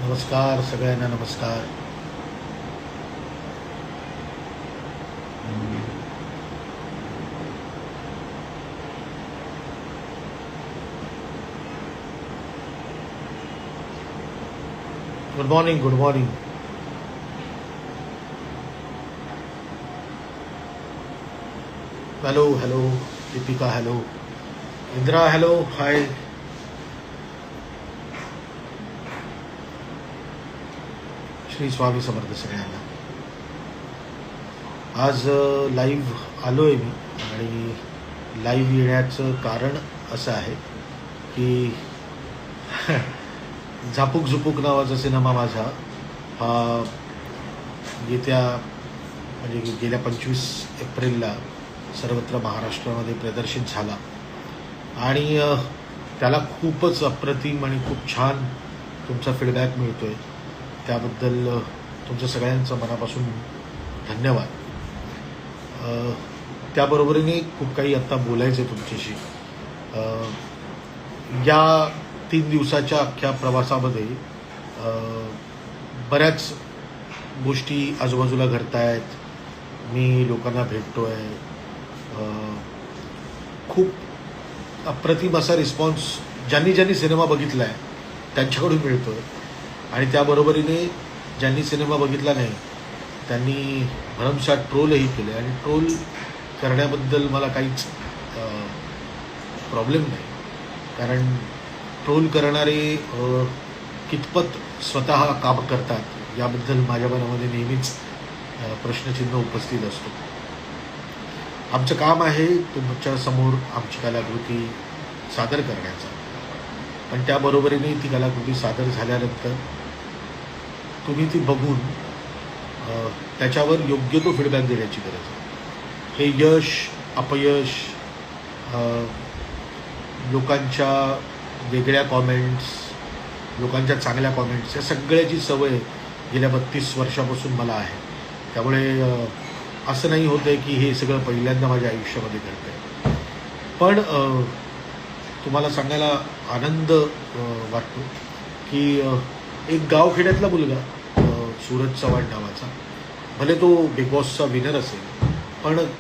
नमस्कार सगळ्यांना नमस्कार. Good morning. Good morning. Hello hello. Deepika hello. Indra hello. Hi. Shri Swami Samarth सगळ्यांना. आज लाईव्ह आलो आहे मी आणि लाईव्ह येण्याचं कारण असं आहे की झापूक झुपूक नावाचा सिनेमा माझा हा येत्या म्हणजे गेल्या 25 एप्रिलला सर्वत्र महाराष्ट्रामध्ये प्रदर्शित झाला आणि त्याला खूपच अप्रतिम आणि खूप छान तुमचा फीडबॅक मिळतो आहे. त्याबद्दल तुमच्या सगळ्यांचं मनापासून धन्यवाद. त्याबरोबरीने खूप काही आत्ता बोलायचं आहे तुमच्याशी. या 3 दिवसाच्या अख्ख्या प्रवासामध्ये बऱ्याच गोष्टी आजूबाजूला घडत आहेत. मी लोकांना भेटतो आहे. खूप अप्रतिम असा रिस्पॉन्स ज्यांनी सिनेमा बघितला आहे त्यांच्याकडून मिळतो आहे आणि त्याबरोबरीने ज्यांनी सिनेमा बघितला नाही त्यांनी भरमसाठ ट्रोलही केले आणि ट्रोल करण्याबद्दल मला काहीच प्रॉब्लेम नाही, कारण ट्रोल करणारे कितपत स्वतः काम करतात याबद्दल माझ्या मनामध्ये नेहमीच प्रश्नचिन्ह उपस्थित असतो. आमचं काम आहे तुमच्यासमोर आमची कलाकृती सादर करण्याचं, पण त्याबरोबरीने ती कलाकृती सादर झाल्यानंतर तुम्ही ती बघून त्याच्यावर योग्य तो फीडबॅक देण्याची गरज आहे. हे यश अपयश, लोकांच्या वेगळ्या कॉमेंट्स, लोकांच्या चांगल्या कॉमेंट्स, या सगळ्याची सवय गेल्या 32 वर्षापासून मला आहे. त्यामुळे असं नाही होतं आहे की हे सगळं पहिल्यांदा माझ्या आयुष्यामध्ये घडतं आहे. पण तुम्हाला सांगायला आनंद वाटतो की एक गावखेड्यातला मुलगा सूरज चव्हाण नावाचा, भले तो बिग बॉसचा विनर असेल, पण